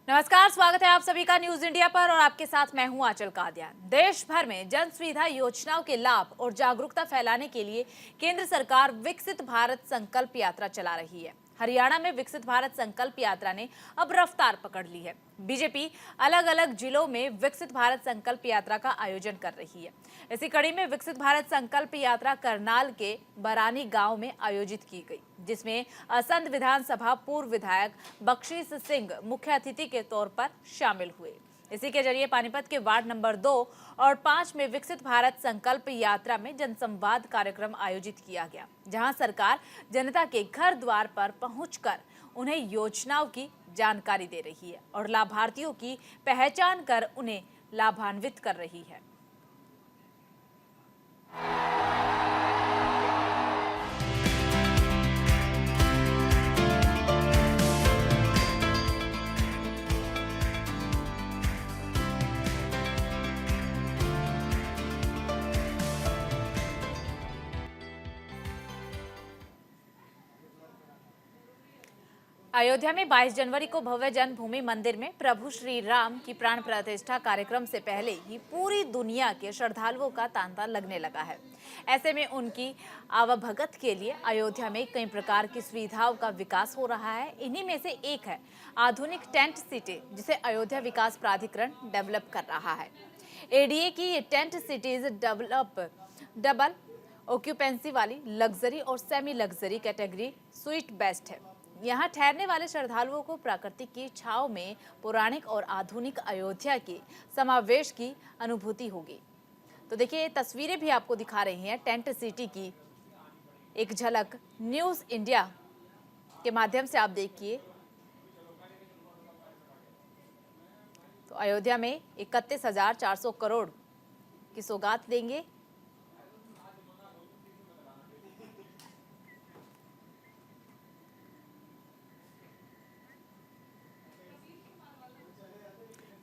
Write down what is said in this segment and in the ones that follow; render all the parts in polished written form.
नमस्कार, स्वागत है आप सभी का न्यूज इंडिया पर और आपके साथ मैं हूं आंचल कादियान। देश भर में जन सुविधा योजनाओं के लाभ और जागरूकता फैलाने के लिए केंद्र सरकार विकसित भारत संकल्प यात्रा चला रही है। हरियाणा में विकसित भारत संकल्प यात्रा ने अब रफ्तार पकड़ ली है। बीजेपी अलग अलग जिलों में विकसित भारत संकल्प यात्रा का आयोजन कर रही है। इसी कड़ी में विकसित भारत संकल्प यात्रा करनाल के बरानी गांव में आयोजित की गई, जिसमें असंध विधानसभा पूर्व विधायक बख्शीश सिंह मुख्य अतिथि के तौर पर शामिल हुए। इसी के जरिए पानीपत के वार्ड नंबर 2 और 5 में विकसित भारत संकल्प यात्रा में जनसंवाद कार्यक्रम आयोजित किया गया, जहां सरकार जनता के घर द्वार पर पहुंचकर उन्हें योजनाओं की जानकारी दे रही है और लाभार्थियों की पहचान कर उन्हें लाभान्वित कर रही है। अयोध्या में 22 जनवरी को भव्य जन्मभूमि मंदिर में प्रभु श्री राम की प्राण प्रतिष्ठा कार्यक्रम से पहले ही पूरी दुनिया के श्रद्धालुओं का तांता लगने लगा है। ऐसे में उनकी आवभगत के लिए अयोध्या में कई प्रकार की सुविधाओं का विकास हो रहा है। इन्हीं में से एक है आधुनिक टेंट सिटी, जिसे अयोध्या विकास प्राधिकरण डेवलप कर रहा है। एडीए की ये टेंट सिटीज डबल ऑक्यूपेंसी वाली लग्जरी और semi luxury category sweet best है। यहाँ ठहरने वाले श्रद्धालुओं को प्रकृति की छांव में पौराणिक और आधुनिक अयोध्या के समावेश की अनुभूति होगी। तो देखिए, तस्वीरें भी आपको दिखा रही हैं टेंट सिटी की एक झलक न्यूज इंडिया के माध्यम से आप देखिए। तो अयोध्या में 31,400 करोड़ की सौगात देंगे।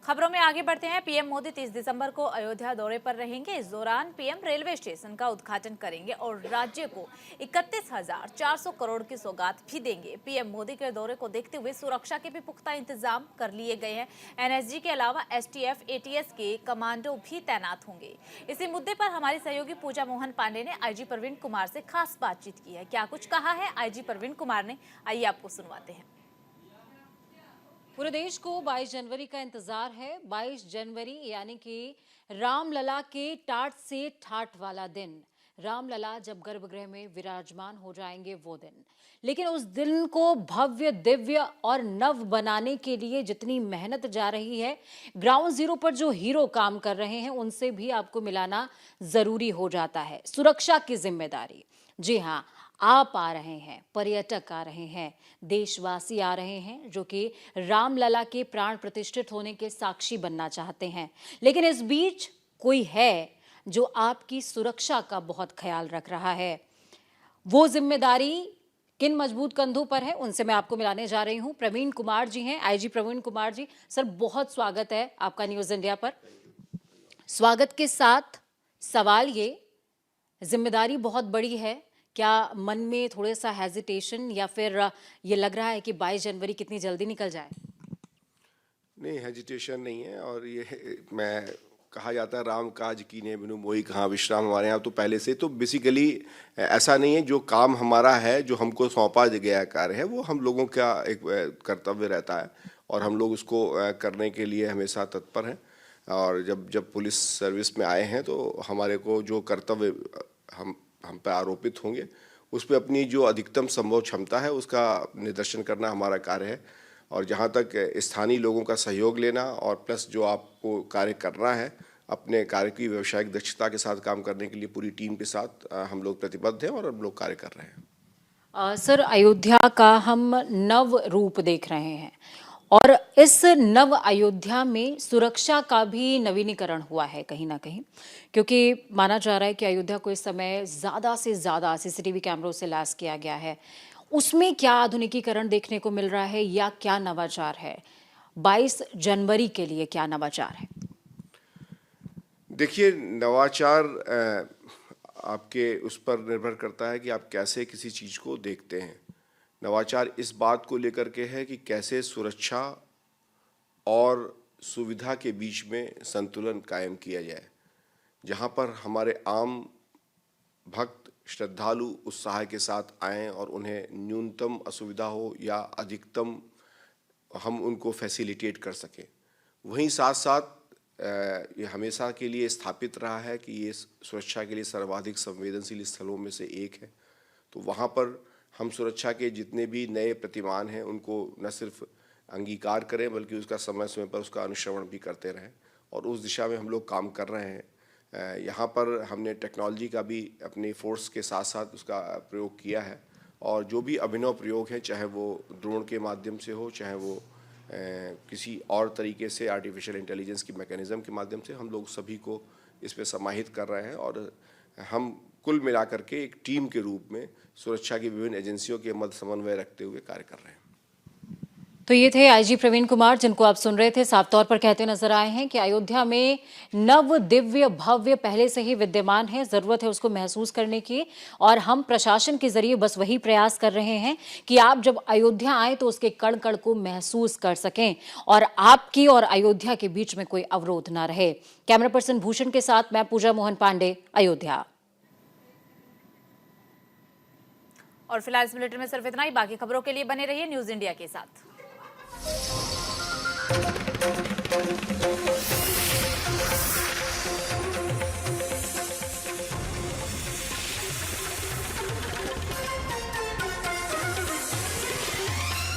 खबरों में आगे बढ़ते हैं। पीएम मोदी 30 दिसंबर को अयोध्या दौरे पर रहेंगे। इस दौरान पीएम रेलवे स्टेशन का उद्घाटन करेंगे और राज्य को 31,400 करोड़ की सौगात भी देंगे। पीएम मोदी के दौरे को देखते हुए सुरक्षा के भी पुख्ता इंतजाम कर लिए गए हैं। एनएसजी के अलावा एसटीएफ, एटीएस के कमांडो भी तैनात होंगे। इसी मुद्दे पर हमारी सहयोगी पूजा मोहन पांडे ने आईजी प्रवीण कुमार से खास बातचीत की है। क्या कुछ कहा है आईजी प्रवीण कुमार ने, आइए आपको सुनवाते हैं। पूरे देश को 22 जनवरी का इंतजार है। 22 जनवरी यानी कि रामलला के टाट से ठाट वाला दिन। रामलला जब गर्भगृह में विराजमान हो जाएंगे वो दिन। लेकिन उस दिन को भव्य, दिव्य और नव बनाने के लिए जितनी मेहनत जा रही है, ग्राउंड जीरो पर जो हीरो काम कर रहे हैं उनसे भी आपको मिलाना जरूरी हो जाता है। सुरक्षा की जिम्मेदारी, जी हाँ, आप आ रहे हैं, पर्यटक आ रहे हैं, देशवासी आ रहे हैं जो कि रामलला के प्राण प्रतिष्ठित होने के साक्षी बनना चाहते हैं। लेकिन इस बीच कोई है जो आपकी सुरक्षा का बहुत ख्याल रख रहा है। वो जिम्मेदारी किन मजबूत कंधों पर है, उनसे मैं आपको मिलाने जा रही हूं। प्रवीण कुमार जी हैं, आईजी प्रवीण कुमार जी। सर, बहुत स्वागत है आपका न्यूज इंडिया पर। स्वागत के साथ सवाल ये, जिम्मेदारी बहुत बड़ी है, क्या मन में थोड़ा सा हेजिटेशन या फिर ये लग रहा है कि 22 जनवरी कितनी जल्दी निकल जाए? नहीं, हेजिटेशन नहीं है। और ये मैं कहा जाता है राम काज कीन्हे बिनु मोहि कहाँ विश्राम। हमारे यहाँ तो पहले से तो बेसिकली ऐसा नहीं है। जो काम हमारा है, जो हमको सौंपा गया कार्य है, वो हम लोगों का एक कर्तव्य रहता है और हम लोग उसको करने के लिए हमेशा तत्पर हैं। और जब पुलिस सर्विस में आए हैं तो हमारे को जो कर्तव्य हम पे आरोपित होंगे उस पर अपनी जो अधिकतम संभव क्षमता है उसका निदर्शन करना हमारा कार्य है। और जहाँ तक स्थानीय लोगों का सहयोग लेना और प्लस जो आपको कार्य करना है, अपने कार्य की व्यावसायिक दक्षता के साथ काम करने के लिए पूरी टीम के साथ हम लोग प्रतिबद्ध हैं और हम लोग कार्य कर रहे हैं। सर, अयोध्या का हम नव रूप देख रहे हैं और इस नव अयोध्या में सुरक्षा का भी नवीनीकरण हुआ है कहीं ना कहीं, क्योंकि माना जा रहा है कि अयोध्या को इस समय ज़्यादा से ज़्यादा सीसीटीवी कैमरों से लैस किया गया है। उसमें क्या आधुनिकीकरण देखने को मिल रहा है या क्या नवाचार है? 22 जनवरी के लिए क्या नवाचार है? देखिए, नवाचार आपके उस पर निर्भर करता है कि आप कैसे किसी चीज़ को देखते हैं। नवाचार इस बात को लेकर के है कि कैसे सुरक्षा और सुविधा के बीच में संतुलन कायम किया जाए, जहाँ पर हमारे आम भक्त श्रद्धालु उत्साह के साथ आएं और उन्हें न्यूनतम असुविधा हो या अधिकतम हम उनको फैसिलिटेट कर सकें। वहीं साथ साथ ये हमेशा के लिए स्थापित रहा है कि ये सुरक्षा के लिए सर्वाधिक संवेदनशील स्थलों में से एक है। तो वहाँ पर हम सुरक्षा के जितने भी नए प्रतिमान हैं उनको न सिर्फ अंगीकार करें बल्कि उसका समय समय पर उसका अनुश्रवण भी करते रहें, और उस दिशा में हम लोग काम कर रहे हैं। यहाँ पर हमने टेक्नोलॉजी का भी अपनी फोर्स के साथ साथ उसका प्रयोग किया है, और जो भी अभिनव प्रयोग हैं, चाहे वो ड्रोन के माध्यम से हो, चाहे वो किसी और तरीके से आर्टिफिशियल इंटेलिजेंस की मैकेनिज़्म के माध्यम से, हम लोग सभी को इस पे समाहित कर रहे हैं। और हम कुल मिलाकर के एक टीम के रूप में सुरक्षा की विभिन्न एजेंसियों के मध्य समन्वय रखते हुए कार्य कर रहे हैं। तो ये थे आईजी प्रवीण कुमार, जिनको आप सुन रहे थे। साफ तौर पर कहते नजर आए हैं कि अयोध्या में नव दिव्य भव्य पहले से ही विद्यमान है, जरूरत है उसको महसूस करने की, और हम प्रशासन के जरिए बस वही प्रयास कर रहे हैं कि आप जब अयोध्या आए तो उसके कण कण को महसूस कर सकें और आपकी और अयोध्या के बीच में कोई अवरोध ना रहे। कैमरा पर्सन भूषण के साथ मैं पूजा मोहन पांडे, अयोध्या। और फिलहाल इस बुलेटिन में सिर्फ इतना ही। बाकी खबरों के लिए बने रहिए न्यूज इंडिया के साथ।